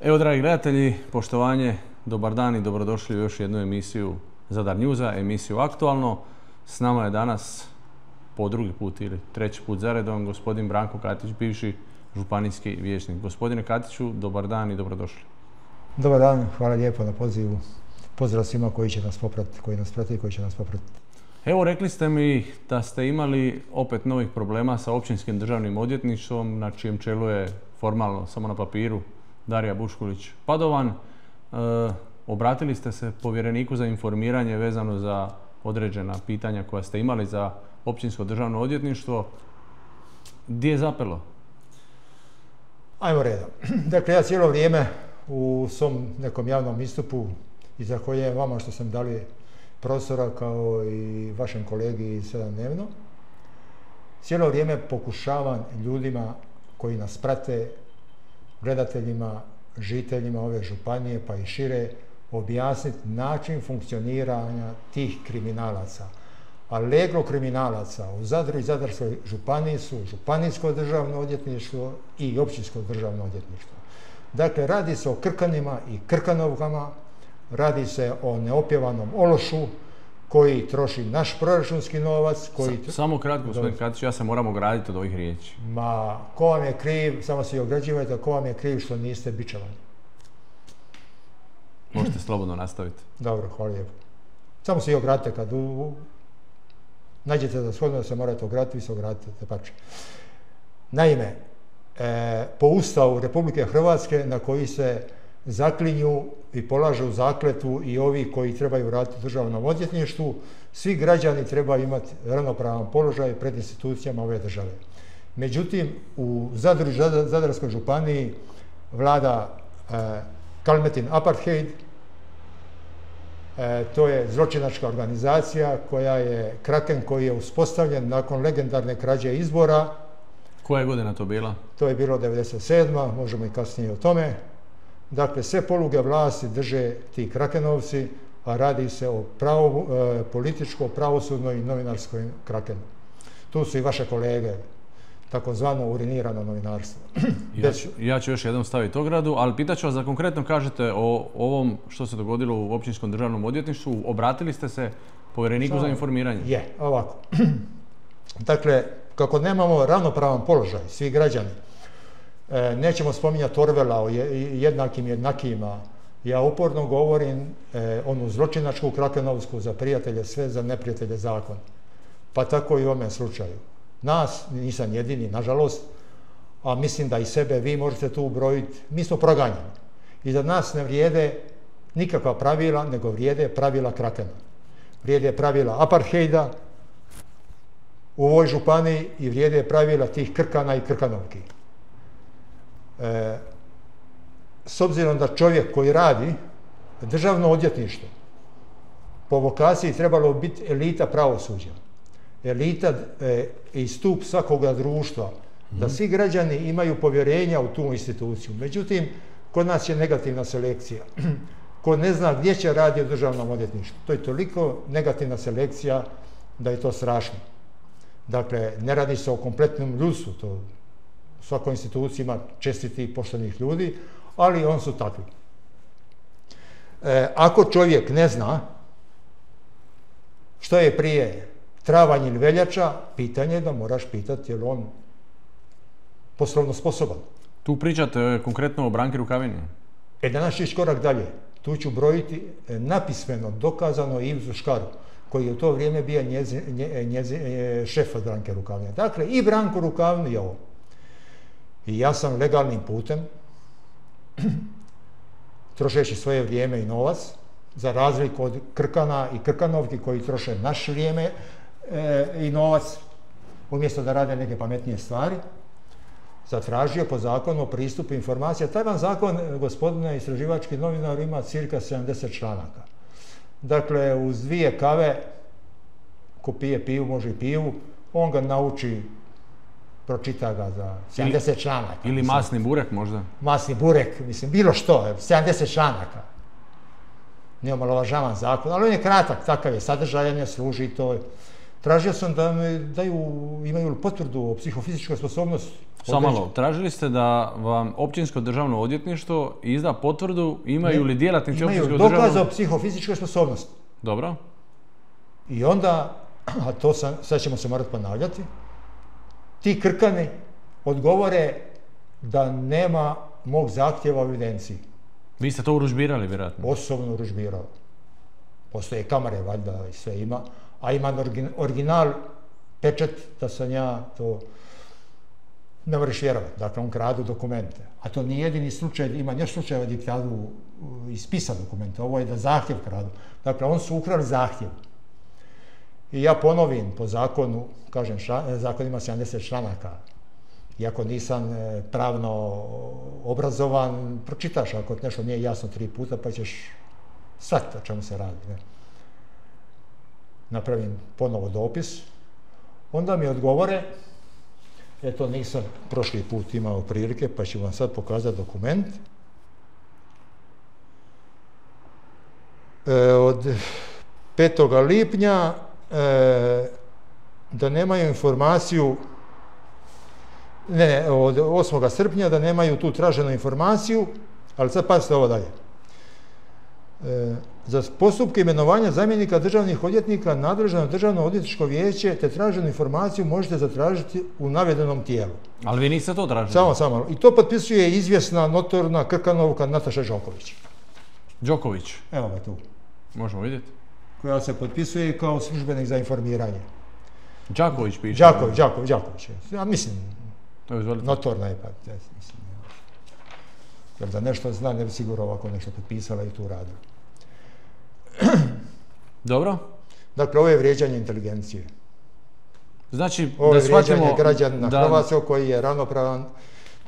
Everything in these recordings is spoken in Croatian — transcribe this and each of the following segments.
Evo, dragi gledatelji, poštovanje, dobar dan i dobrodošli u još jednu emisiju Zadar Newsa, emisiju Aktualno. S nama je danas po drugi put ili treći put za redom gospodin Branko Katić, bivši županijski vijećnik. Gospodine Katiću, dobar dan i dobrodošli. Dobar dan, hvala lijepo na pozivu. Pozdrav svima koji će nas popratiti, koji će nas popratiti. Evo, rekli ste mi da ste imali opet novih problema sa Općinskim državnim odvjetništvom, na čijem čelu je formalno, samo na papiru, Darija Buškulić-Padovan. Obratili ste se povjereniku za informiranje vezano za određena pitanja koja ste imali za Općinsko državno odvjetništvo. Gdje je zapelo? Ajmo redom. Dakle, ja cijelo vrijeme u svom nekom javnom istupu i zahvaljujem vama što sam dali prostora kao i vašem kolegi iz 7dnevno. Cijelo vrijeme pokušavam ljudima koji nas prate, gledateljima, žiteljima ove županije pa i šire objasniti način funkcioniranja tih kriminalaca. A leglo kriminalaca u Zadru i Zadarskoj županiji su Županijsko državno odvjetništvo i Općinsko državno odvjetništvo. Dakle, radi se o Krkanima i Krkanovkama, radi se o neopjevanom ološu koji troši naš proračunski novac. Samo kratko, gospodin Katić, ja se moram ograditi od ovih riječi. Ma, ko vam je kriv, samo se i ograđivajte, ko vam je kriv što niste bičevani. Možete slobodno nastaviti. Dobro, hvala lijepo. Samo se i ogradite kad nađete za shodno da se morate ograditi, vi se ogradite, tepače. Naime, po Ustavu Republike Hrvatske na koji se zaklinju i polažu zakletvu i ovi koji trebaju raditi u državnom odvjetništvu, svi građani trebaju imati ravnopravan položaj pred institucijama ove države. Međutim, u Zadru i Zadarskoj županiji vlada Kalmetin apartheid. To je zločinačka organizacija koja je Kraken koji je uspostavljen nakon legendarne krađe izbora. Koja je godina to bila? To je bilo 97. Možemo i kasnije o tome. Dakle, sve poluge vlasti drže ti Krakenovci, a radi se o političko, pravosudnoj i novinarskoj Krakenu. Tu su i vaše kolege, takozvano urinirano novinarstvo. Ja ću još jednom staviti ogradu, ali pitaću vas da konkretno kažete o ovom što se dogodilo u Općinskom državnom odvjetništvu. Obratili ste se povjereniku za informiranje? Je, ovako. Dakle, kako nemamo ravnopravan položaj, svi građani, nećemo spominjati Orvela o jednakim jednakima. Ja uporno govorim onu zločinačku Krakenovsku za prijatelje sve, za neprijatelje zakon. Pa tako i u ovome slučaju. Nas, nisam jedini, nažalost, a mislim da i sebe vi možete tu ubrojiti, mi smo proganjani. I za nas ne vrijede nikakva pravila, nego vrijede pravila Krakena. Vrijede pravila apartheida u ovoj županiji i vrijede pravila tih Krkana i Krkanovki. S obzirom da čovjek koji radi državno odvjetništvo po vokaciji trebalo biti elita pravosuđa, elita i stup svakoga društva, da svi građani imaju povjerenja u tu instituciju. Međutim, kod nas je negativna selekcija. Ko ne zna gdje će raditi u državnom odvjetništvu. To je toliko negativna selekcija da je to strašno. Dakle, ne radi se o kompletnom ljudstvu, to u svakoj instituciji ima čestitih i poštenih ljudi, ali oni su takvi. Ako čovjek ne zna što je prije travanj ili veljača, pitanje je da moraš pitati je li on poslovno sposoban. Tu pričate konkretno o Branki Rukavini? Danas ću ići korak dalje. Tu ću brojiti napismeno, dokazano Ivicu Škaru, koji je u to vrijeme bio šef od Branke Rukavine. Dakle, i Branku Rukavinu je ovo. I ja sam legalnim putem, trošeći svoje vrijeme i novac, za razliku od Krkana i Krkanovki koji troše naš vrijeme i novac, umjesto da rade neke pametnije stvari, zatražio po zakonu o pristupu informacija. Taj vam zakon, gospodine istraživački novinar, ima cirka 70 članaka. Dakle, uz 2 kave, ko pije pivu, može i pivu, on ga nauči, pročita ga za 70 članaka. Ili masni burek možda? Masni burek, mislim, bilo što, 70 članaka. Ne omalovažavam zakon, ali on je kratak, takav je, sadržajan je, služi to. tražio sam da mi imaju potvrdu o psihofizičkoj sposobnosti. Samo malo, tražili ste da vam Općinsko državno odvjetništvo izda potvrdu imaju li djelatnici Općinskog državnog... Imaju dokaz o psihofizičkoj sposobnosti. Dobro. I onda, a to sad ćemo se morati ponavljati, ti krkani odgovore da nema mog zahtjeva u evidenciji. Vi ste to uružbirali, vjerojatno? Osobno uružbirao. Postoje kamere, valjda, i sve ima. A imam original pečat da sam ja to... Ne moraš vjerovati. Dakle, on kradu dokumente. A to nije jedini slučaj, ima još slučajeva gdje kradu iz spisa dokumente. Ovo je da zahtjev kradu. Dakle, on su ukrali zahtjev. I ja ponovim po zakonu, kažem, zakon ima 70 članaka. Iako nisam pravno obrazovan, pročitaš ako nešto nije jasno 3 puta, pa ćeš shvatiti o čemu se radi. Ne? Napravim ponovo dopis, onda mi odgovore, to nisam prošli put imao prilike, pa ću vam sad pokazati dokument. Od 5. lipnja da nemaju informaciju, od 8. srpnja da nemaju tu traženu informaciju, ali sad pazite ovo dalje. Za postupke imenovanja zamjenika državnih odvjetnika nadležno Državno odvjetničko vijeće te traženu informaciju možete zatražiti u navedenom tijelu. Ali vi niste to tražili? Samo. I to potpisuje izvjesna, notorna Krkanovka Nataša Đoković. Đoković? Evo ga tu. Možemo vidjeti. Koja se potpisuje kao službenik za informiranje. Đaković piše? Đaković. Ja mislim, notorna je, pa mislim. Jer da nešto zna, ne bi sigurno ovako nešto potpisala i tu radila. Dobro. Dakle, ovo je vrijeđanje inteligencije. Znači, ovo je vrijeđanje građana Hrvatskog koji je ravnopravan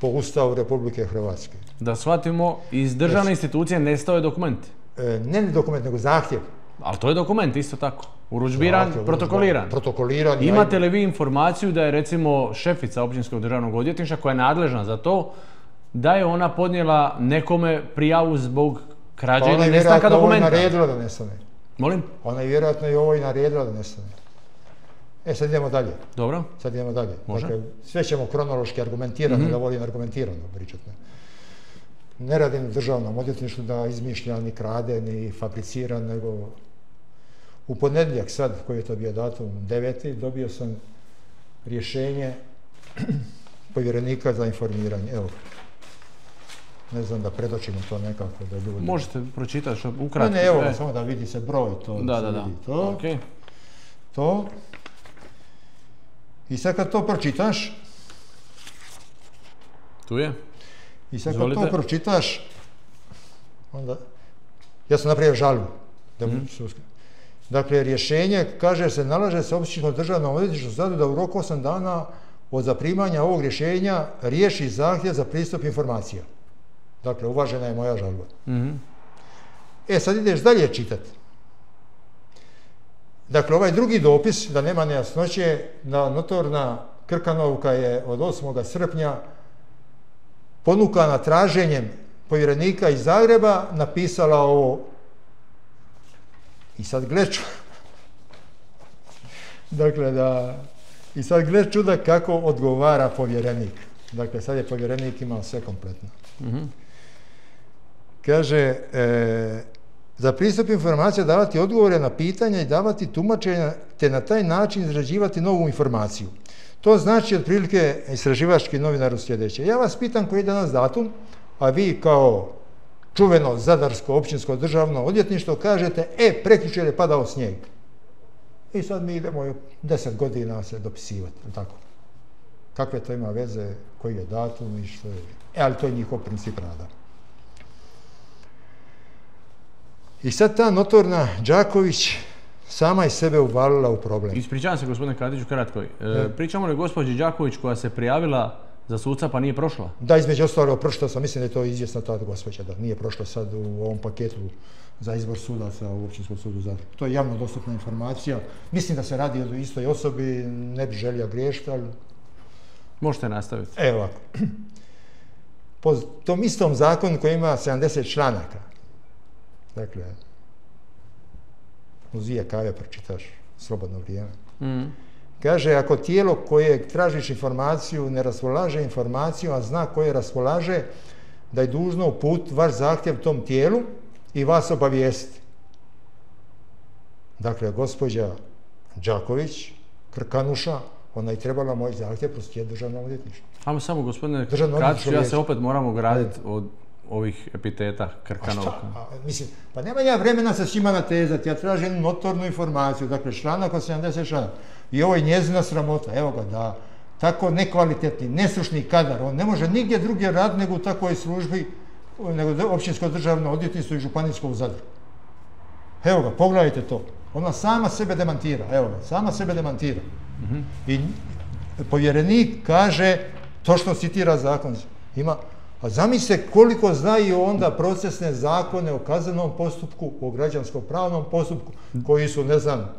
po Ustavu Republike Hrvatske. Da shvatimo, iz državne institucije nestao je dokument. Ne dokument, nego zahtjev. Ali to je dokument, isto tako. Urudžbiran, protokoliran. Protokoliran. Imate li vi informaciju da je, recimo, šefica Općinskog državnog odvjetništva, koja je nadležna za to, da je ona podnijela nekome prijavu zbog krađe ili nestanka dokumenta? Ona je vjerojatno ovo i naredila da nestane. Molim? Ona je vjerojatno i ovo i naredila da nestane. Sad idemo dalje. Dobro. Sad idemo dalje. Može. Dakle, sve ćemo kronološki argumentirano, da volim argumentirano pričati. Ne radim u državnom odvjetništvu da izmišlja, ni krade, ni fabricira, nego u ponedjeljak sad, koji je to bio datum, 9. dobio sam rješenje povjerenika za informiranje. Evo, ne znam da predočimo to nekako da ljudi... Možete pročitati što ukratko. Ne, evo, samo da vidi se broj to. Da. Okay. To. I sad kad to pročitaš... Tu je. I sad kad to pročitaš, onda... Ja sam napravio žalbu. Dakle, rješenje, kaže se, nalaže se Općinskom državnom odvjetništvu da u roku 8 dana od zaprimanja ovog rješenja riješi zahtjev za pristup informacija. Dakle, uvažena je moja žalba. Sad ideš dalje čitati. Dakle, ovaj drugi dopis, da nema nejasnoće, da notorna Krkanovka je od 8. srpnja ponukana traženjem povjerenika iz Zagreba napisala ovo. I sad gle čuda kako odgovara povjerenik. Dakle, sad je povjerenik imao sve kompletno. Kaže, za pristup informacija davati odgovore na pitanja i davati tumačenja, te na taj način izrađivati novu informaciju. To znači otprilike istraživački novinar u sljedeće. Ja vas pitam koji je danas datum, a vi kao čuveno Zadarsko općinsko državno odvjetništvo kažete, prekjučer je padao snijeg. I sad mi idemo 10 godina se dopisivati, tako. Kakve to ima veze, koji je datum i što je... ali to je njihov princip rada. I sad ta notorna Đaković sama iz sebe uvalila u problem. Ispričavam se, gospodine Katiću, kratko. Pričamo li gospođi Đaković koja se prijavila za suca pa nije prošla? Da, između ostalog prošla sam, mislim da je to izvjesna ta gospođa, da nije prošla sad u ovom paketu za izbor sudaca u Općinskom sudu Zadru. To je javno dostupna informacija. Mislim da se radi o istoj osobi, ne bi želio griješiti, ali... Možete nastaviti. Evo ovako. Po tom istom zakonu koji ima 70 članaka, dakle, uz 2 kave pročitaš slobodno vrijeme, Kaže, ako tijelo koje tražiš informaciju ne raspolaže informaciju, a zna koje raspolaže, da je dužno uputiti vaš zahtjev tom tijelu i vas obavijestiti. Dakle, gospođa Đaković, Krkanuša, ona je trebala moj zahtjev proslijediti Državnom odvjetništvu. Ajmo samo, gospodine Katiću, ja se opet moram ograditi od ovih epiteta Krkanovka. Mislim, pa nema ja vremena sa svima natezati, ja tražim jednu notornu informaciju, dakle članak od 76. I ovo je njezina sramota, evo ga, da tako nekvalitetni, nestručni kadar, on ne može nigdje drugdje raditi nego u takvoj službi, nego općinsko državno odvjetništvo i županijsko u Zadru. Evo ga, pogledajte to. Ona sama sebe demantira, evo ga, sama sebe demantira. I povjerenik kaže, točno citira zakon, ima, a zamislite koliko znaju onda procesne zakone o kaznenom postupku, o građansko-pravnom postupku, koji su, ne znam...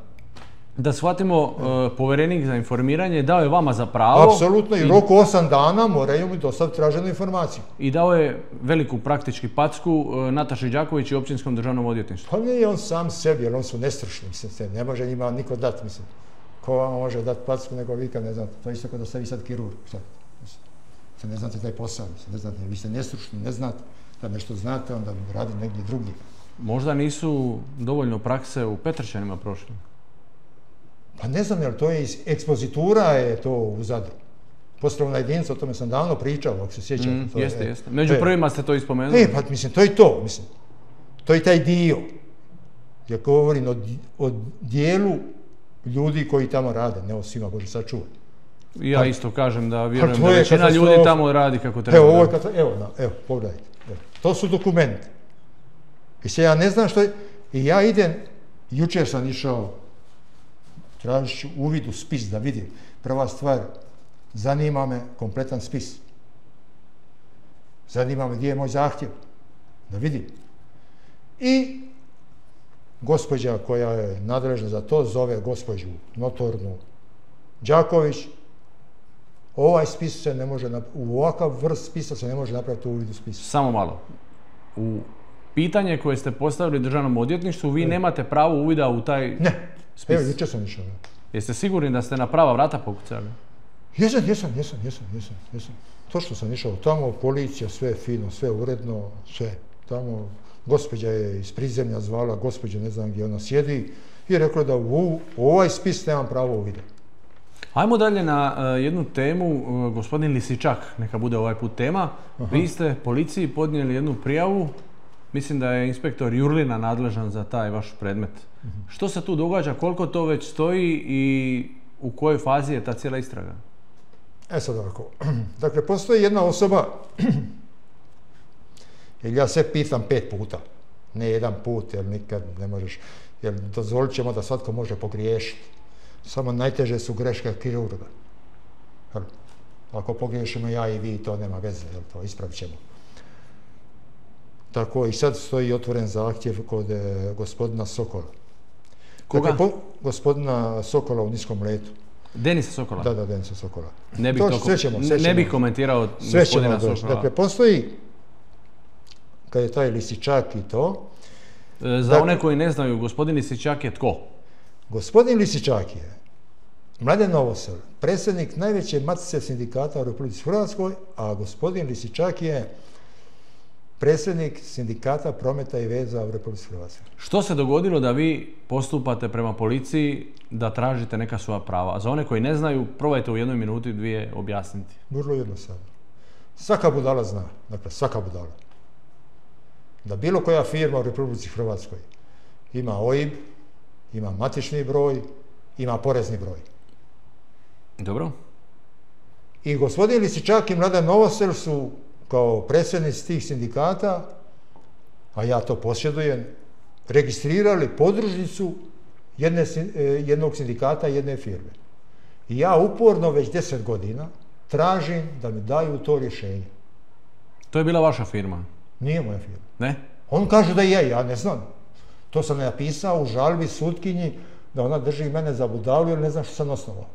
Da shvatimo, povjerenik za informiranje dao je vama za pravo... Apsolutno, i roku 8 dana moraju mi dostaviti traženu informaciju. I dao je veliku praktički packu Nataši Đaković i Općinskom državnom odvjetništvu. Pa nije on sam sebi, jer on su nestručni, mislim, ne može njima niko dati, mislim. Ko vam može dati packu nego vi kad ne znate. To je isto kao da ste vi sad kirurg. Sad ne znate taj posao, ne znate, vi ste nestručni, ne znate. Da nešto znate, onda radi negdje drugdje. Možda nisu dovoljno prakse u Petrčanima prošli? Pa ne znam, jer to je ekspozitura je to u Zadru. Poslovna jedinica, o tome sam davno pričao, ako se sjećate. Jeste. Među prvima ste to ispomenuli. Pa mislim, to je to, mislim. To je taj dio. Ja govorim o dijelu ljudi koji tamo rade, ne o svima, Bože sačuvaj. Ja isto kažem da vjerujem da većina ljudi tamo radi kako treba. Evo, pogledajte. To su dokumenti. I se ja ne znam što je... I ja idem, jučer sam išao, tražit ću uvid u spis da vidim. Prva stvar, zanima me kompletan spis. Zanima me gdje je moj zahtjev, da vidim. I gospođa koja je nadležna za to zove gospođu notornu Đaković. Ovaj spis se ne može u ovakav vrst spisa se ne može napraviti uvid u spisu. Samo malo. U pitanje koje ste postavili Državnom odvjetništvu, vi nemate pravo uvida u taj spis. Evo, jučer sam išao. Jeste sigurni da ste na prava vrata pokucali? Jesam. Točno sam išao tamo, policija, sve fino, sve uredno, sve. Tamo gospođa je iz prizemlja zvala, gospođa ne znam gdje ona sjedi i rekla da u ovaj spis nemam pravo uvida. Ajmo dalje na jednu temu, gospodin Lisičak, neka bude ovaj put tema. Vi ste policiji podnijeli jednu prijavu, mislim da je inspektor Jurlina nadležan za taj vaš predmet. Što se tu događa, koliko to već stoji i u kojoj fazi je ta cijela istraga? Sad ovako, dakle postoji jedna osoba, jer ja sve pitam 5 puta, ne jedan put, jer nikad ne možeš, jer dozvolit ćemo da svatko može pogriješiti. Samo najteže su greške kirurga. Ako pogriješimo ja i vi, to nema veze, to ispravit ćemo. Tako i sad stoji otvoren zahtjev kod gospodina Sokola. Koga? Dakle, gospodina Sokola u Niskom Letu. Denisa Sokola? Da, Denisa Sokola. Ne bih komentirao gospodina Sokola. Dakle, postoji, kad je taj Lisičak i to... Za one koji ne znaju, gospodin Lisičak je tko? Gospodin Lisičak je Mladen Novosel, predsjednik najveće matice sindikata u Republici Hrvatskoj, a gospodin Lisičak je predsjednik sindikata prometa i veza u Republici Hrvatskoj. Što se dogodilo da vi postupate prema policiji da tražite neka svoja prava? A za one koji ne znaju, probajte u 1 minuti, 2 objasniti. Vrlo jednostavno. Svaka budala zna, dakle svaka budala, da bilo koja firma u Republici Hrvatskoj ima OIB, ima matični broj, ima porezni broj. Dobro. I gospodin Lisičak i Mladen Novosel su kao predsjednici tih sindikata, a ja to posjedujem, registrirali podružnicu jednog sindikata jedne firme. I ja uporno već 10 godina tražim da mi daju to rješenje. To je bila vaša firma? Nije moja firma. Ne? On kaže da je, ja ne znam. To sam napisao u žalbi sutkinji da ona drži mene za budalu jer ne znam što sam osnovao.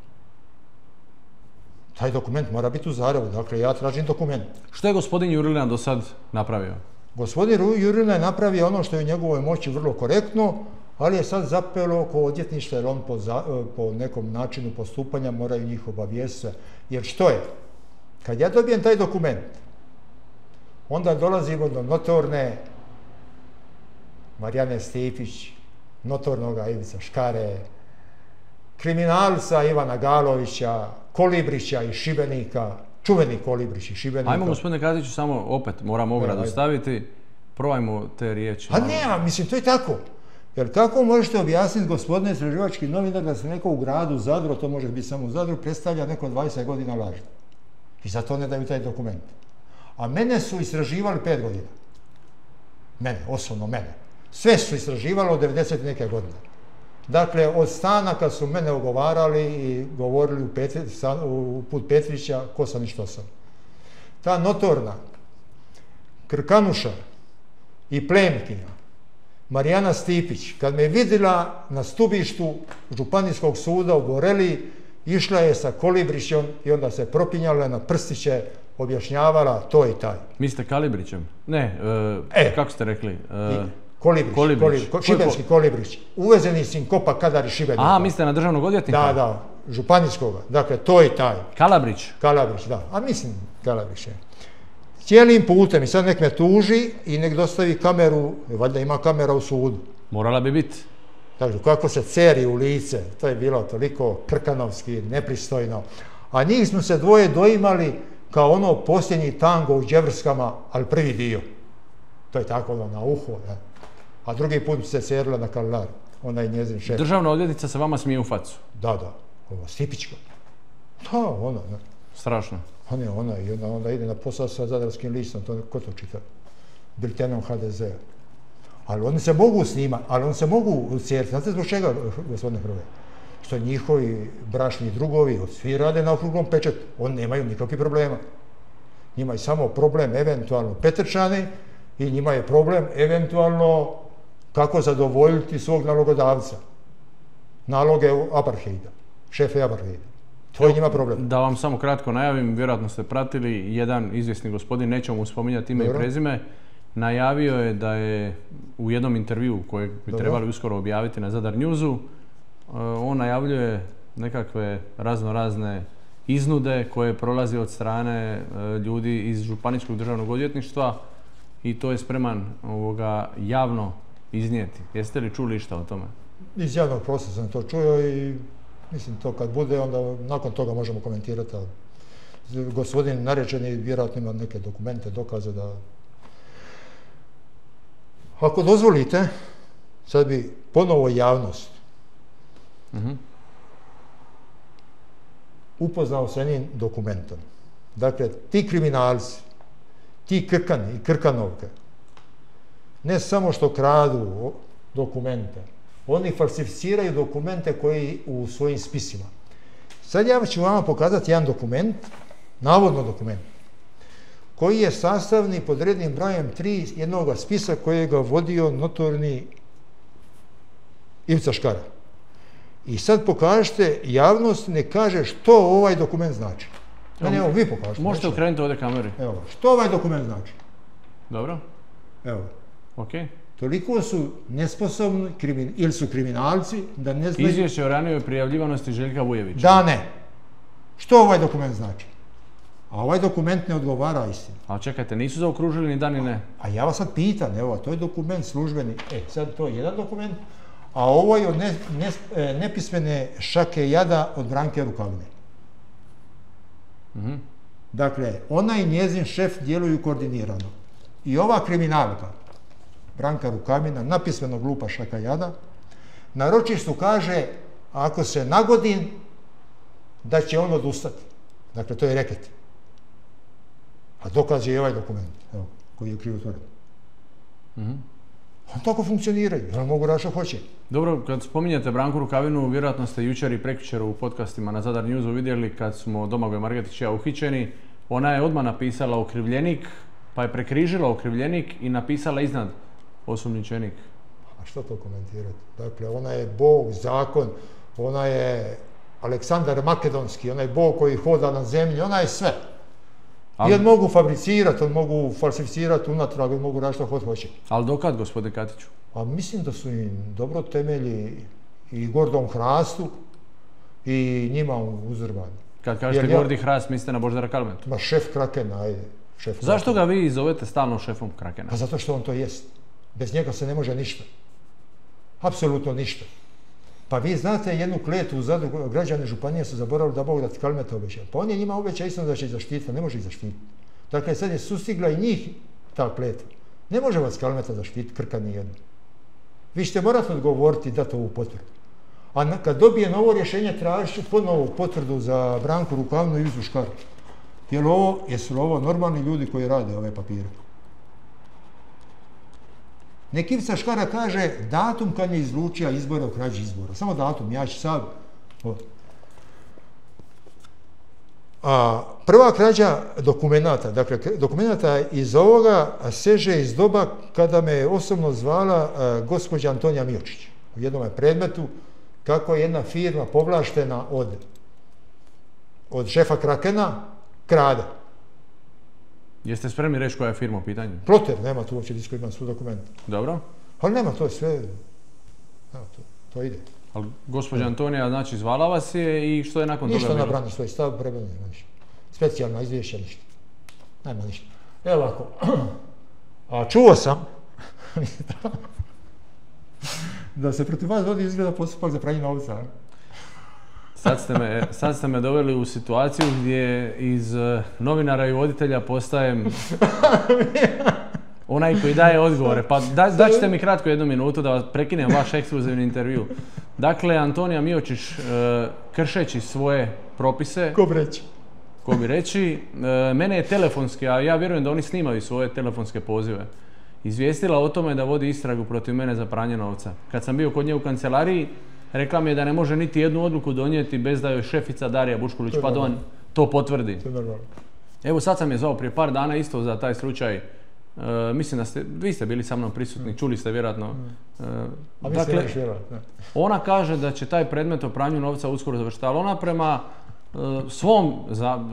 Taj dokument mora biti u Zagrebu, dakle ja tražim dokument. Što je gospodin Jurlina do sad napravio? Gospodin Jurlina je napravio ono što je u njegovoj moći vrlo korektno, ali je sad zapelo oko odvjetništva jer on po nekom načinu postupanja moraju njih obavijestiti. Jer što je? Kad ja dobijem taj dokument, onda dolazimo do notorne Marijane Stipić, notornoga Ivica Škare, kriminalca Ivana Galovića, Kolibrića iz Šibenika, čuveni Kolibrić iz Šibenika. Ajmo, gospodine Katiću, samo opet moram ogradu staviti. Probajmo te riječi. A ne, mislim, to je tako. Jer kako možete objasniti, gospodine istraživački novinar, da se neko u gradu Zadru, to može biti samo u Zadru, predstavlja neko 20 godina lažno. I zato ne daju taj dokument. A mene su istraživali 5 godina. Mene, osobno mene. Sve su istraživali od 90 neke godine. Dakle, od stana kad su mene ogovarali i govorili u put Petrića ko sam i što sam. Ta notorna Krkanuša i plemkinja Marijana Stipić, kad me vidjela na stubištu Županijskog suda u Boreli, išla je sa Kolibrićem i onda se propinjala na prstiće, objašnjavala to i taj. Mislite Kalibrićem? Ne, kako ste rekli? Kolibrić. Šibenski Kolibrić. Uvezeni sinkopa Kadar iz Šibenika. A, mislite na državnog odvjetnika? Da, županijskoga. Dakle, to i taj. Kalabrić? Kalabrić, da. A mislim Kalabrić je. Cijelim putem i sad nek me tuži i nek dostavi kameru, valjda ima kamera u sudu. Morala bi biti. Dakle, kako se ceri u lice, to je bilo toliko krkanovski, nepristojno. A njih smo se dvoje doimali kao ono posljednji tango u Đevrskama, ali prvi dio. To je tako ono na uho, ne? A drugi put se cerila na Kalar, ona je njezin šef. Državna odvjetnica se vama smije u facu? Da, ovo Stipićka. Da, ona, ne. Strašno. A ne, ona ide na posao sa Zadarskim listom, ko to čita? Biltenom HDZ-a. Ali oni se mogu snimati, ali oni se mogu ceriti. Znate zbog čega, gospodine Hrvoje? Što njihovi bračni drugovi svi rade na okruglom pečetu. Oni nemaju nikakvih problema. Njima je samo problem eventualno Petrčani i njima je problem eventualno kako zadovoljiti svog nalogodavca. Naloge apartheida, šefe apartheida. To je njima problem. Da vam samo kratko najavim, vjerojatno ste pratili, jedan izvjesni gospodin, nećemo mu spominjati ime i prezime, najavio je da je u jednom intervjuu kojeg bi trebali uskoro objaviti na Zadar Newsu, on najavljuje nekakve razne iznude koje prolazi od strane ljudi iz Županijskog državnog odvjetništva i to je spreman javno iznijeti. Jeste li čuli išta o tome? Iz javnog prostora sam to čuo i mislim to kad bude, onda nakon toga možemo komentirati. Gospodin narečeni vjerojatno ima neke dokumente, dokaze da... Ako dozvolite, sad bi ponovo javnost upoznao sa jednim dokumentom. Dakle, ti kriminalci, ti Krkani i Krkanovke, ne samo što kradu dokumente, oni falsificiraju dokumente koji u svojim spisima. Sad ja ću vama pokazati jedan dokument, navodno dokument, koji je sastavni pod rednim brojem 3 jednog spisa kojeg ga vodio notorni Ivica Škara. I sad pokažete, javnost ne kaže što ovaj dokument znači. Evo, vi pokažete. Možete okrenuti ovdje kameri. Evo, što ovaj dokument znači? Dobro. Evo. Ok. Toliko su nesposobni ili su kriminalci da ne znaju... Izvješće o ranijoj prijavljivanosti Željka Vujevića. Da, ne. Što ovaj dokument znači? A ovaj dokument ne odgovara istini. A čekajte, nisu zaokružili ni da ni ne. A ja vas sad pitam, evo, to je dokument službeni. Sad to je jedan dokument, a ovo je od nepismene Šake Jada od Branke Rukavine. Dakle, ona i njezin šef djeluju koordinirano. I ova kriminalka, Branka Rukavina, napismeno glupa Šaka Jada, na ročištu kaže, ako se nagodim, da će on odustati. Dakle, to je reket. A dokaz je i ovaj dokument, evo, koji je krivotvoren. On tako funkcioniraju, jer mogu raditi što hoće. Dobro, kad spominjete Branku Rukavinu, vjerojatno ste jučer i prekjučer u podcastima na Zadar Newsu vidjeli kad smo Domagoj Margetić i ja uhićeni, ona je odmah napisala okrivljenik, pa je prekrižila okrivljenik i napisala iznad osumnjičenik. A što to komentirati? Dakle, ona je Bog, zakon, ona je Aleksandar Makedonski, ona je Bog koji hoda na zemlji, ona je sve. I on mogu fabricirati, on mogu falsificirati unatrag, on mogu raditi što god hoće. Ali dokad, gospodine Katiću? A mislim da su im dobro temelji i Gordom Hrastu i njima Uzdrmanu. Kad kažete Gordi Hrast, mislite na Božidara Kalmetu? Ma šef Krakena, ajde. Zašto ga vi zovete stalno šefom Krakena? Pa zato što on to jest. Bez njega se ne može ništa. Apsolutno ništa. Pa vi znate jednu kletu u Zadru, građani županije su zaboravili da Bog da Kalmeta obeća. Pa on je njima obećao isto da će ih zaštititi, ne može ih zaštititi. Dakle, sad je sustigla i njih ta kletva. Ne može vas Kalmeta zaštititi, Krka nijedno. Vi ćete morati odgovoriti i dati ovu potvrdu. A kad dobije novo rješenje, tražite ponovo potvrdu za Branku Rukavnu i Ivicu Škaru. Jesu li ovo normalni ljudi koji rade ove papire? Nek Ivica Škara kaže datum kad je izlučio izbore o krađi izbora. Samo datum, ja ću sad. A prva krađa dokumenata, dakle dokumenata iz ovoga seže iz doba kada me je osobno zvala gospođa Antonija Miočić u jednom predmetu kako je jedna firma povlaštena od šefa Krakena krade. Jeste spremni reći koja je firma u pitanju? Ploter, nema tu uopće disko, ima svu dokument. Dobro. Ali nema, to je sve, evo, to ide. Ali gospođa Antonija, znači, zvala vas je i što je nakon toga bilo? Ništa nabrani svoj stav, prebanje, ništa. Specijalna izvješća, ništa. Nema ništa. Evo ovako, a čuo sam da se protiv vas vodi izgleda postupak za pranje novca. Sad ste me doveli u situaciju gdje iz novinara i voditelja postajem onaj koji daje odgovore. Pa daćete mi kratko 1 minutu da vas prekinem vaš ekskluzivni intervju. Dakle, Antonija Miočić, kršeći svoje propise, ko bi reći, mene je telefonski, a ja vjerujem da oni snimaju svoje telefonske pozive, izvijestila o tome da vodi istragu protiv mene za pranje novca. Kad sam bio kod nje u kancelariji, rekla mi je da ne može niti jednu odluku donijeti bez da joj šefica Darija Buškulić-Padovan to potvrdi. Evo sad sam je zvao prije par dana isto za taj slučaj. Mislim da vi ste bili sa mnom prisutni, čuli ste vjerojatno. Dakle, ona kaže da će taj predmet o pranju novca uskoro završiti, ali ona prema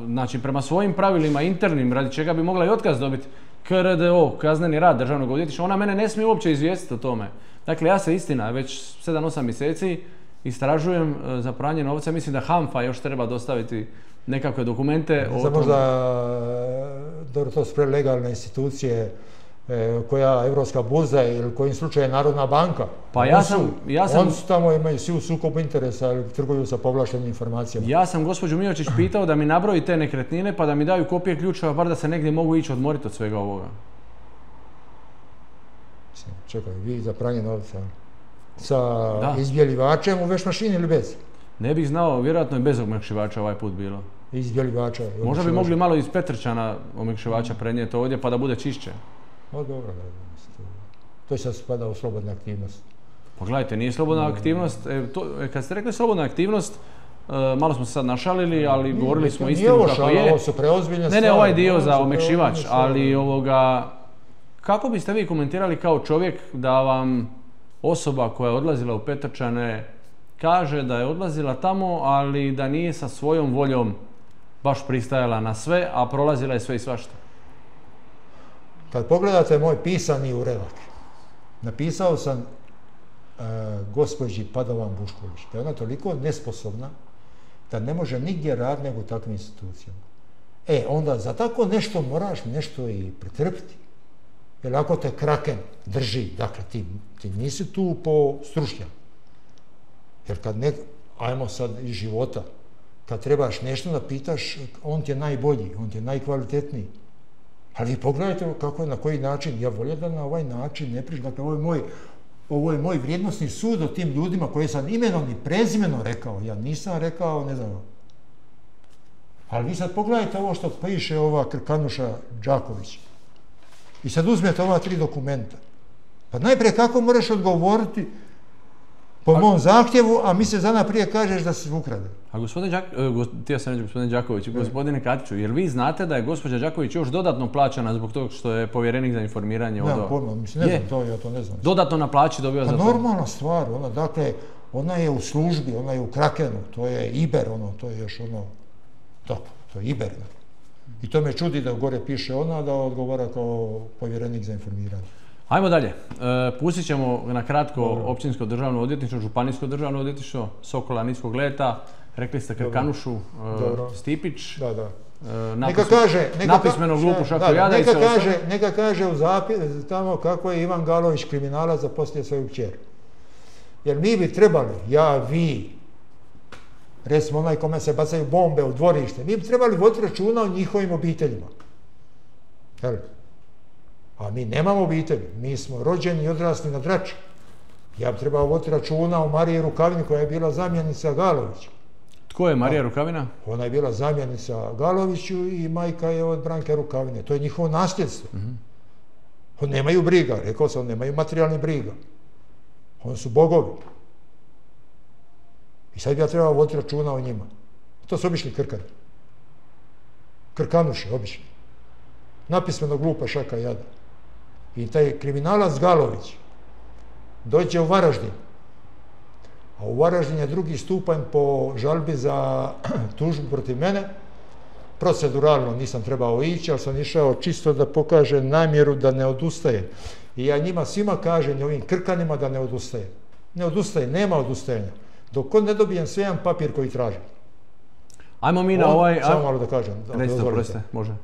znači prema svojim pravilima internim, radi čega bi mogla i otkaz dobiti, KRDO, kazneni rad državnog odvjetništva, ona mene ne smije uopće izvijestiti o tome. Dakle, ja se istina već 7-8 mjeseci istražujem za pranje novca. Mislim da HANFA još treba dostaviti nekakve dokumente. Možda, dobro, to su prelegalne institucije koja Europska burza ili kojim slučaju Narodna banka. Pa oni su tamo, imaju svi u sukobu interesa ili trguju sa povlaštenim informacijama. Ja sam gospođu Miočić pitao da mi nabroji te nekretnine pa da mi daju kopije ključeva, bar da se negdje mogu ići odmoriti od svega ovoga. Čekaj, vi za pranje novca sa izbjelivačem u veš mašini ili bez? Ne bih znao, vjerojatno je bez omekšivača ovaj put bilo. Izbjelivača. Možda bi mogli malo iz Petrčana omekšivača prenijeti ovdje pa da bude čišće. O, dobro, to sad spada u slobodnu aktivnost. Pa gledajte, nije slobodna aktivnost. Kad ste rekli slobodna aktivnost, malo smo se sad našalili, ali govorili smo istinu kako je. Ovo su preozbiljne stvari. Ne, ovaj dio za omekšivač, ali kako biste vi komentirali kao čovjek da vam osoba koja je odlazila u Petrčane kaže da je odlazila tamo, ali da nije sa svojom voljom baš pristajala na sve, a prolazila je sve i svašta? Kad pogledate moj pisani uradak, napisao sam gospođi Padovan Buškulić da je ona toliko nesposobna da ne može nigdje raditi nego u takvim institucijama. Onda za tako nešto moraš nešto i pretrpiti. Jer ako te Kraken drži, dakle ti nisi tu po stručnjaku. Jer kad ajmo sad iz života, kad trebaš nešto da pitaš, on ti je najbolji, on ti je najkvalitetniji. Ali vi pogledajte kako je, na koji način, ja volio da na ovaj način ne priš, dakle ovo je moj vrijednosni sud o tim ljudima koje sam imenom i prezimenom rekao, ja nisam rekao, ne znam. Ali vi sad pogledajte ovo što piše ova Krkanuša Đaković. I sad uzmete ova 3 dokumenta. Pa najprije kako moraš odgovoriti po mom zahtjevu, a mjesec dana prije kažeš da si ukrade. A gospodine Đaković, gospodine Katiću, jer vi znate da je gospođa Đaković još dodatno plaćana zbog toga što je povjerenik za informiranje odao? Nemam pojma, mislim, ne znam to, ja to ne znam. Dodatno na plaći dobiva za to? Normalna stvar, ona je u službi, ona je u Krakenu, to je Iber, to je još tako, to je Iber. I to me čudi da gore piše ona, da odgovara kao povjerenik za informiranje. Ajmo dalje. Pustit ćemo na kratko općinsko državno odvjetništvo, županijsko državno odvjetništvo, Sokola niskog leta, rekli ste Krkanušu, Stipić. Da. Napismeno glupu šaku jada. Neka kaže u tamo kako je Ivan Galović kriminalac zaposlio svoju kćer. Jer mi bi trebali, vi, recimo onaj kome se bacaju bombe u dvorište, mi bi trebali voditi računa o njihovim obiteljima. A mi nemamo obitelji, mi smo rođeni i odrasli na Drači. Ja bi trebao voditi računa o Mariji Rukavini koja je bila zamjenica Galovića. Tko je Marija Rukavina? Ona je bila zamjenica Galoviću i majka je od Branke Rukavine. To je njihovo nasljedstvo. Oni nemaju briga, rekao sam, nemaju materijalni briga. Oni su bogovi. I sad bi ja trebao voditi računa o njima. To su obični Krkani. Krkanuši, obični. Napismeno glupa šaka jada. I taj kriminalac Galović dođe u Varaždin. A u Varaždin je drugi stupanj po žalbi za tužbu protiv mene. Proceduralno nisam trebao ići, ali sam išao čisto da pokaže namjeru da ne odustaje. I ja njima svima kažem, ovim Krkanima, da ne odustaje. Ne odustaje, nema odustajanja. Dok ne dobijem sve jedan papir koji tražim. Ajmo mi na ovaj... Samo malo da kažem. Recite, može.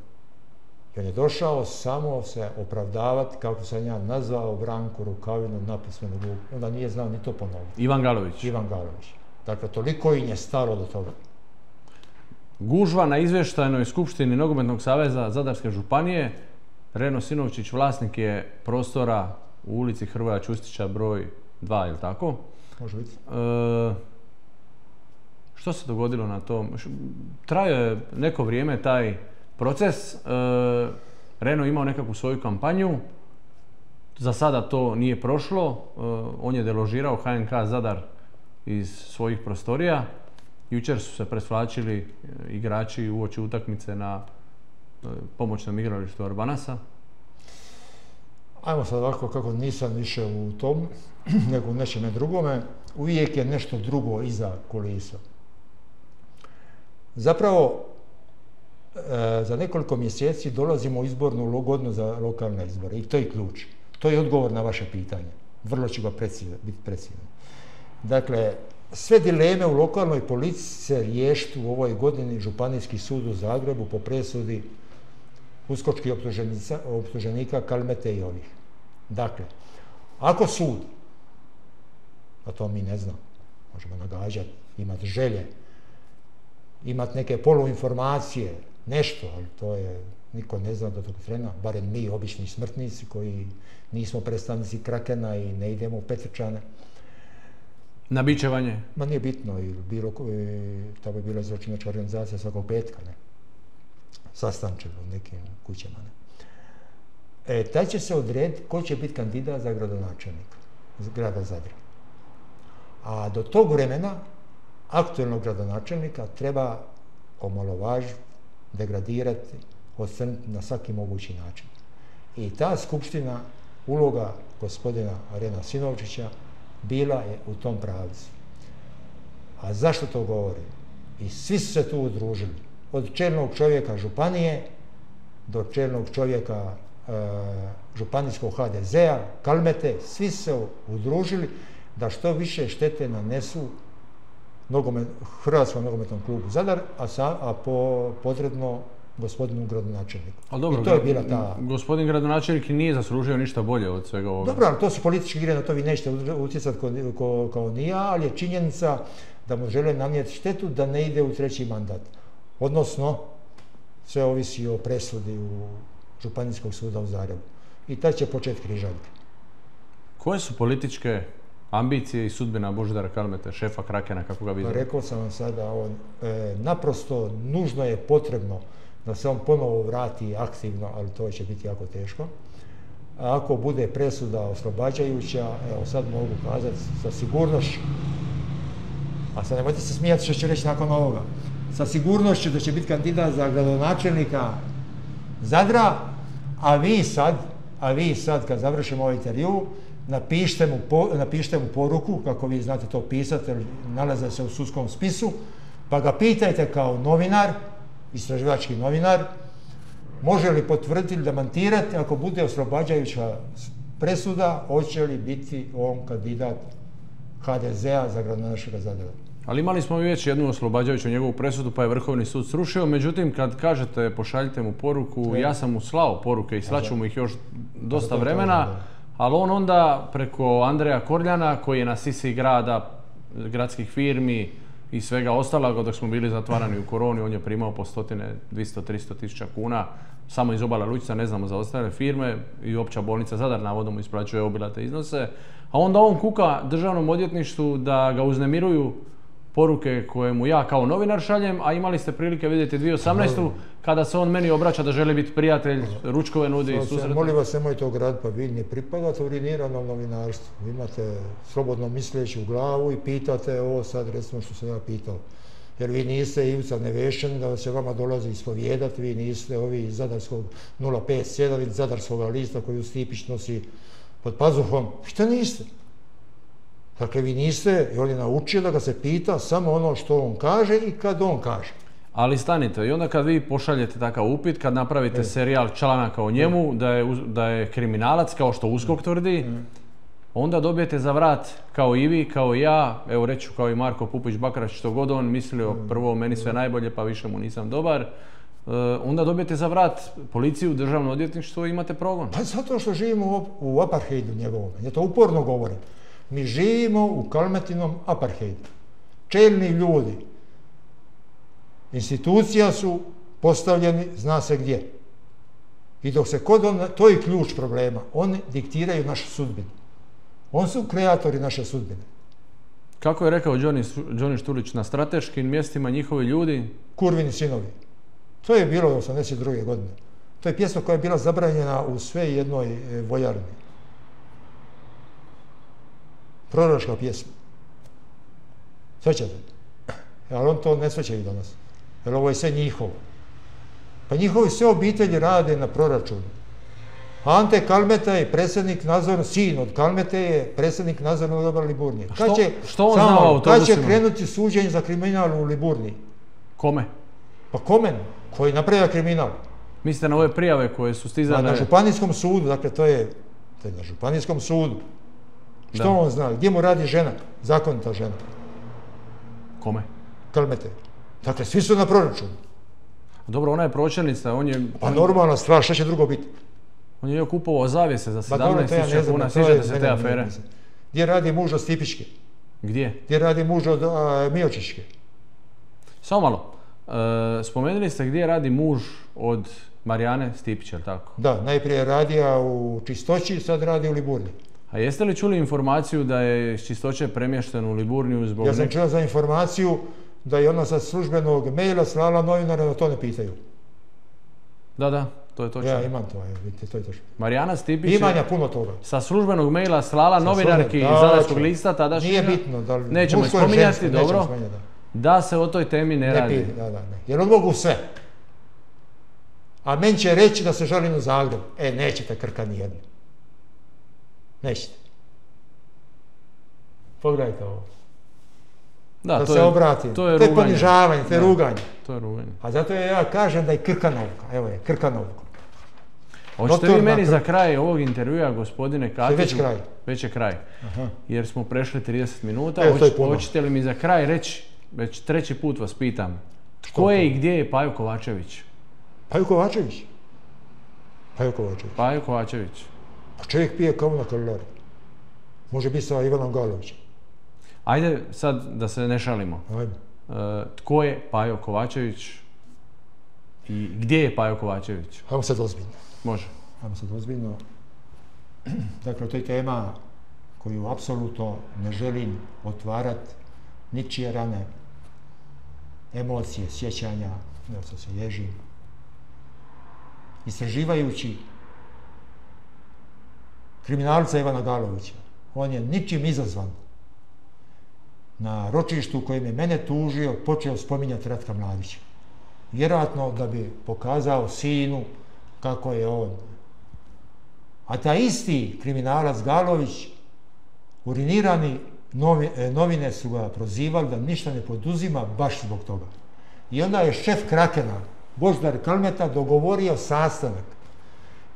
I on je došao samo se opravdavati kako sam ja nazvao Branku Rukavinu napismenu glupu. Onda nije znao ni to ponoviti. Ivan Galović. Dakle, toliko im je stalo do toga. Gužva na izvještajnoj skupštini Nogometnog saveza Zadarske županije. Reno Sinovčić vlasnik je prostora u ulici Hrvoja Čustića broj 2, je li tako? Može biti. Što se dogodilo na tom? Trajao je neko vrijeme taj proces. Reno imao nekakvu svoju kampanju. Za sada to nije prošlo. On je deložirao HNK Zadar iz svojih prostorija. Jučer su se presvlačili igrači uoči utakmice na pomoćnom igralištu Arbanasa. Ajmo sad ovako, kako nisam više u tom, nego u nečeme drugome. Uvijek je nešto drugo iza kulisa. Zapravo, za nekoliko mjeseci dolazimo u izbornu godinu za lokalne izbore i to je ključ. To je odgovor na vaše pitanje. Vrlo ću ga biti precizan. Dakle, sve dileme u lokalnoj politici se riješiti u ovoj godini Županijski sud u Zagrebu po presudi uskočkih optuženika Kalmete i ovih. Dakle, ako sud, a to mi ne znam, možemo nagađati, imati želje, imati neke poluinformacije, nešto, ali to je, niko ne zna do tog trena, barem mi, obični smrtnici koji nismo predstavnici Krakena i ne idemo u Petrčane. Na bičevanje? Ma nije bitno, tamo je bila zločinačka organizacija svakog petka, ne? Sastančili u nekim kućama, ne? Taj će se odrediti ko će biti kandidat za gradonačelnika grada Zadra. A do tog vremena aktualnog gradonačelnika treba omalovažiti, degradirati, ocrniti na svaki mogući način. I ta skupština, uloga gospodina Rena Sinovčića, bila je u tom pravcu. A zašto to govorim? I svi su se tu udružili. Od čelnog čovjeka županije do čelnog čovjeka županijskog HDZ-a, Kalmete, svi su se udružili da što više štete nanesu Hrvatskom nogometnom klubu Zadar, a podredno gospodinu gradonačelniku. I to je bila ta... Gospodin gradonačelnik nije zaslužio ništa bolje od svega ovoga. Dobro, ali to su politički igre, na to vi nećete utjecati kao ni ja, ali je činjenica da mu žele nanijeti štetu da ne ide u treći mandat. Odnosno, sve ovisi o presudi u Županijskog suda u Zagrebu. I tad će početi križaljke. Koje su političke ambicije i sudbina Božidara Kalmete, šefa Krakena, kako ga vidimo? Rekao sam vam sada, naprosto nužno je potrebno da se on ponovo vrati aktivno, ali to će biti jako teško. A ako bude presuda oslobađajuća, evo sad mogu kazati sa sigurnošću, a sad nemojte se smijati što ću reći nakon ovoga, sa sigurnošću da će biti kandidat za gradonačelnika Zadra, a vi sad kad završimo ovaj intervju, napišite mu poruku, kako vi znate to pisati, jer nalaze se u sudskom spisu, pa ga pitajte kao novinar, istraživački novinar, može li potvrditi ili demantirati ako bude oslobađajuća presuda, hoće li biti on kandidat HDZ-a za gradonačelnika Zadra. Ali imali smo već jednu oslobađajuću njegovu presudu, pa je Vrhovni sud srušio. Međutim, kad kažete pošaljite mu poruku, ja sam mu slao poruke i slaću mu ih još dosta vremena, ali on onda preko Andreja Korljana, koji je na sisi grada, gradskih firmi i svega ostaloga, dok smo bili zatvarani u koroni, on je primao po 100, 200, 300 tisuća kuna samo iz Obala Lučica, ne znamo za ostale firme, i Opća bolnica Zadar navodno mu isplaćuje obilate iznose. A onda on kuka Državnom odvjetništvu da ga uznemiruju poruke koje mu ja kao novinar šaljem, a imali ste prilike vidjeti 2018. kada se on meni obraća da želi biti prijatelj, ručkove nudi i susret. Molim vas, nemojte ograditi, pa vi ne pripadate uriniranom novinarstvu. Vi imate slobodno misleći u glavu i pitate ovo sad, recimo što sam ja pitao. Jer vi niste Ivica Nevešćanin da se vama dolazi ispovijedati, vi niste ovi iz Zadarskog 057 ili Zadarskog lista koju Stipić nosi pod pazuhom. Što niste? Dakle, vi niste, i on je naučio da ga se pita samo ono što on kaže i kad on kaže. Ali stanite, i onda kad vi pošaljete takav upit, kad napravite serijal članaka o njemu, da je kriminalac, kao što USKOK tvrdi, onda dobijete za vrat, kao i vi, kao i ja, evo reću kao i Marko Pupić-Bakrač, što god on mislio, prvo meni sve najbolje, pa više mu nisam dobar, onda dobijete za vrat policiju, Državno odvjetništvo i imate progon. Pa zato što živimo u apartheidu njegovom, ja to uporno govorim. Mi živimo u Kalmetinom apartheidu. Čelni ljudi, institucija su postavljeni, zna se gdje. I dok se to je ključ problema, oni diktiraju našu sudbinu. Oni su kreatori naše sudbine. Kako je rekao Đoni Štulić, na strateškim mjestima njihovi ljudi? Kurvini sinovi. To je bilo 1982. godine. To je pjesma koja je bila zabranjena u sve jednoj vojarni. Proročka pjesma. Sjećate? Ali on to ne sjećaju danas. Jer ovo je sve njihovo. Pa njihovi sve obitelji rade na proračunu. Ante Kalmeta je predsjednik nadzornog, sin od Kalmete je predsjednik nadzornog odbora Liburnije. Što on znao o autobusima? Kad će krenuti suđenje za kriminal u Liburniji? Kome? Pa kome? Koji napravlja kriminal? Mislite na ove prijave koje su stizane? Na županijskom sudu, dakle to je na županijskom sudu. Što on zna? Gdje mu radi žena? Zakonita žena. Kome? Kalmete. Dakle, svi su na proračunu. Dobro, ona je pročelnica, on je... Pa normalna stvar, šta će drugo biti? On je kupovao zavjese za 17.000 kuna, sjećate se te afere? Gdje radi muž od Stipičke? Gdje? Gdje radi muž od Miočićke? Samo malo. Spomenuli ste gdje radi muž od Marijane Stipić, je li tako? Da, najprije je radio u Čistoći, sad radi u Liburniji. A jeste li čuli informaciju da je iz Čistoće premješten u Liburniju zbog... Ja sam čuo za informaciju da je ona sa službenog maila slala novinara da to ne pitaju. Da, to je točno. Ja imam to, vidite, to je točno. Marijana Stipić imanja puno toga. Sa službenog maila slala novinarki iz Zadarskog lista tadašnjega. Nije bitno, da li nećemo spominjati, dobro, da se o toj temi ne radi. Ne. Jer on mogu sve. A meni će reći da se žalim u Zagreb. Nećete krka nijedno. Nećete. Pogledajte ovo. Da se obrati. To je ponižavanje, to je ruganje. To je ruganje. A zato ja kažem da je krkanovka. Evo je, krkanovka. Hoćete vi meni za kraj ovog intervjua, gospodine Katiću? Već kraj. Već je kraj. Jer smo prešli 30 minuta. Hoćete li mi za kraj reći, već treći put vas pitam, tko je i gdje je Pajo Kovačević? Pajo Kovačević? Pajo Kovačević. Pa čovjek pije kavu na Karlari. Može biti sa Ivanom Galovićem. Ajde sad da se ne šalimo. Ajde. Tko je Pajo Kovačević i gdje je Pajo Kovačević? Ajmo sad ozbiljno. Može. Ajmo sad ozbiljno. Dakle, to je tema koju apsolutno ne želim otvarati ničije rane, emocije, sjećanja, evo sad se ježim. Istraživajući kriminalca Ivana Galovića, on je ničim izazvan na ročištu u kojem je mene tužio počeo spominjati Ratka Mladića. Vjerojatno da bi pokazao sinu kako je on. A taj isti kriminalac Galović, urinirani novine su ga prozivali da ništa ne poduzima baš zbog toga. I onda je šef Krakena Božidar Kalmeta dogovorio sastanak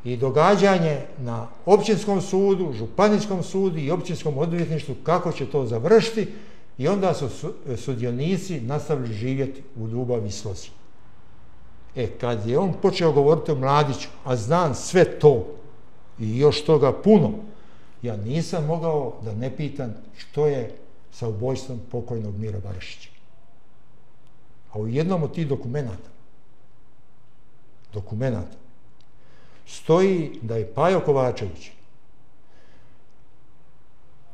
i događanje na općinskom sudu, županijskom sudu i općinskom odvjetništvu kako će to završiti i onda su sudionici nastavili živjeti u ljubavi i slozi. Kad je on počeo govoriti o Mladiću, a znam sve to i još toga puno, ja nisam mogao da ne pitam što je sa ubojstvom pokojnog Mira Barišića. A u jednom od tih dokumenata stoji da je Pajo Kovačević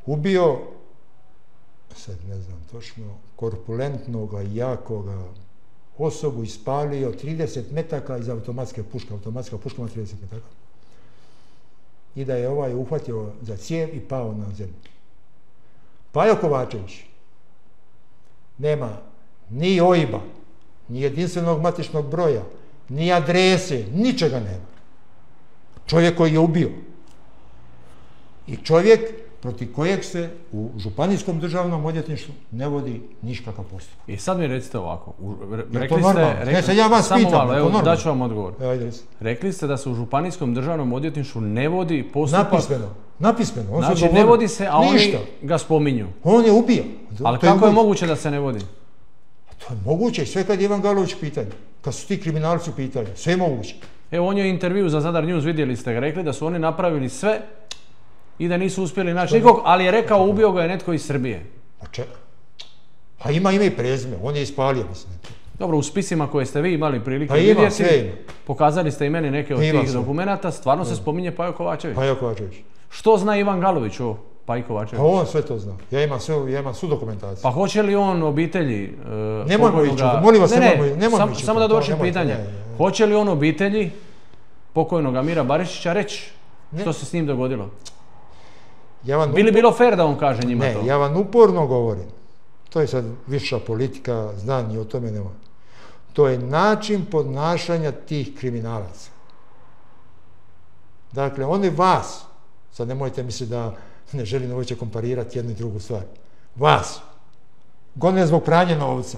ubio, sad ne znam točno, korpulentnoga, jakoga osobu, ispalio 30 metaka iz automatske puške. Automatska puška ima 30 metaka. I da je ovaj uhvatio za cijev i pao na zemlju. Pajo Kovačević nema ni OIB-a, ni jedinstvenog matičnog broja, ni adrese, ničega nema. Čovjek koji je ubio. I čovjek protiv kojeg se u Županijskom državnom odvjetništvu ne vodi nikakav postupak. I sad mi recite ovako. Ja vas pitam, evo daću vam odgovor. Rekli ste da se u Županijskom državnom odvjetništvu ne vodi postupak... Napismeno. Znači ne vodi se, a oni ga spominju. On je ubio. Ali kako je moguće da se ne vodi? To je moguće, sve kad je Ivan Galović u pitanju. Kad su ti kriminalci u pitanju, sve je moguće. Evo, on je intervju za Zadar News, vidjeli ste ga, rekli da su oni napravili sve i da nisu uspjeli naći nikog, ali je rekao ubio ga je netko iz Srbije. Pa ima ime i prezime, on je ispalio, mislim. Dobro, u spisima koje ste vi imali prilike vidjeti, pokazali ste i meni neke od tih dokumenata, stvarno se spominje Pajo Kovačević. Pajo Kovačević. Što zna Ivan Galović o Paji Kovačević? Pa on sve to zna. Ja imam svu dokumentaciju. Pa hoće li on obitelji... Nemojmo ići, molim vas, nemojmo ići. Samo da dovršim pitanje. Hoće li on obitelji pokojnoga Mira Barišića reći što se s njim dogodilo? Bi li bilo fair da on kaže njima to? Ne, ja vam uporno govorim. To je sad viša politika, znam i o tome nema. To je način podnašanja tih kriminalaca. Dakle, oni vas, sad nemojte misliti da ne želim uopće komparirati jednu i drugu stvar, vas, gone zbog pranja novca.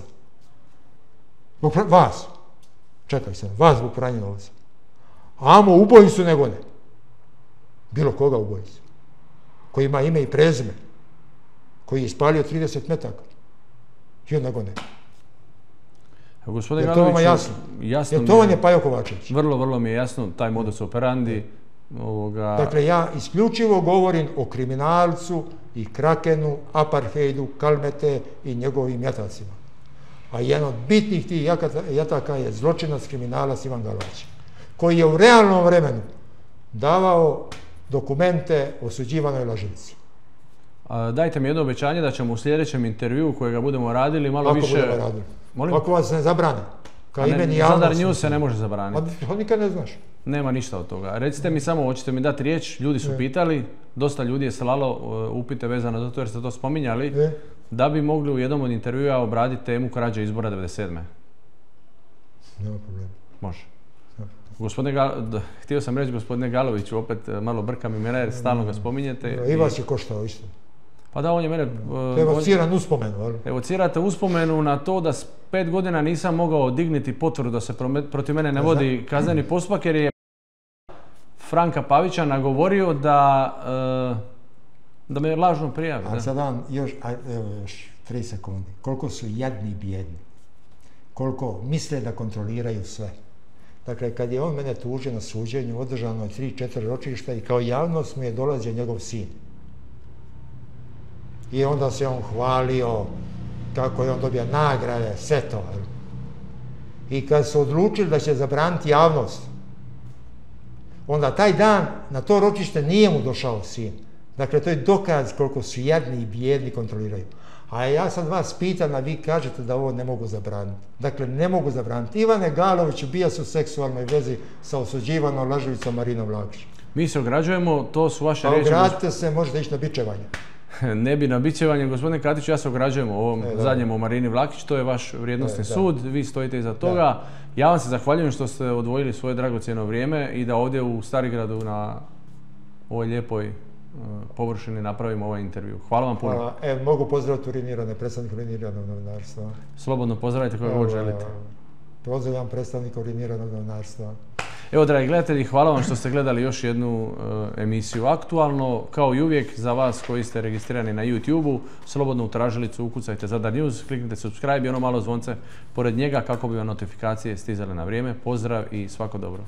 Vas. Čekaj sad, vas zbog pranja novca. Amo ubojicu ne gone. Bilo koga ubojicu. Koji ima ime i prezime. Koji je ispalio 30 metaka. I on ne gone. Gospodine Galoviću, jasno to vam je Pajo Kovačević. Vrlo mi je jasno, taj modus operandi. Dakle, ja isključivo govorim o kriminalcu i Krakenu, Apartheidu, Kalmete i njegovim jatacima. A jedan od bitnih tih jataka je zločinac, kriminalac Ivan Galović, koji je u realnom vremenu davao dokumente osuđivanoj lažnici. Dajte mi jedno obećanje da ćemo u sljedećem intervjuu kojega budemo radili malo više... Kako budemo radili? Ako vas ne zabrane. Zadar News se ne može zabraniti. Pa nikad ne znaš. Nema ništa od toga. Recite mi samo, hoćete mi dati riječ, ljudi su pitali, dosta ljudi je slalo upite vezano za to jer ste to spominjali, da bi mogli u jednom od intervjua obraditi temu krađe izbora 97. Nema problema. Može. Htio sam reći gospodine Galoviću, opet malo brkam imena jer stalno ga spominjete. I vas je koštao isto. Pa da, on je mene... Evociran uspomenu, ali? Evocirate uspomenu na to da s 5 godina nisam mogao digniti potvrdu da se protiv mene ne vodi kazneni postupak jer je Franka Pavića nagovorio da me lažno prijavi. A sad vam još 3 sekunde. Koliko su jadni i bijedni. Koliko misle da kontroliraju sve. Dakle, kad je on mene tužio na suđenju, održano je 3-4 ročišta i kao javnost mi je dolazio njegov sin. I onda se on hvalio kako je on dobio nagrade, sve to. I kad su odlučili da će zabraniti javnost, onda taj dan na to ročište nije mu došao sin. Dakle, to je dokaz koliko su jadni i bijedni kontroliraju. A ja sad vas pitam, a vi kažete da ovo ne mogu zabraniti. Dakle, ne mogu zabraniti. Ivane Galović ubija se u seksualnoj vezi sa osuđivanom lažljivicom Marinom Vlakić. Mi se ograđujemo, to su vaše riječi. Ogradite se, možete ići na bičevanje. Ne bi na bičevanje, gospodine Katiću, ja se ograđujem o ovom zadnjem o Marini Vlakić, to je vaš vrijednosni sud, vi stojite iza toga. Ja vam se zahvaljujem što ste odvojili svoje dragocjeno vrijeme i da ovdje u Starigradu na ovoj lijepoj površini napravimo ovaj intervju. Hvala vam puno. Mogu pozdraviti predstavnik uriniranog novinarstva. Slobodno pozdravite koga god želite. pozdravljam predstavnika orijentiranog novinarstva. Evo, dragi gledatelji, hvala vam što ste gledali još jednu emisiju Aktualno. Kao i uvijek, za vas koji ste registrirani na YouTube-u, slobodno u tražilicu ukucajte Zadar News, kliknite subscribe i ono malo zvonce pored njega kako bi vam notifikacije stizale na vrijeme. Pozdrav i svako dobro.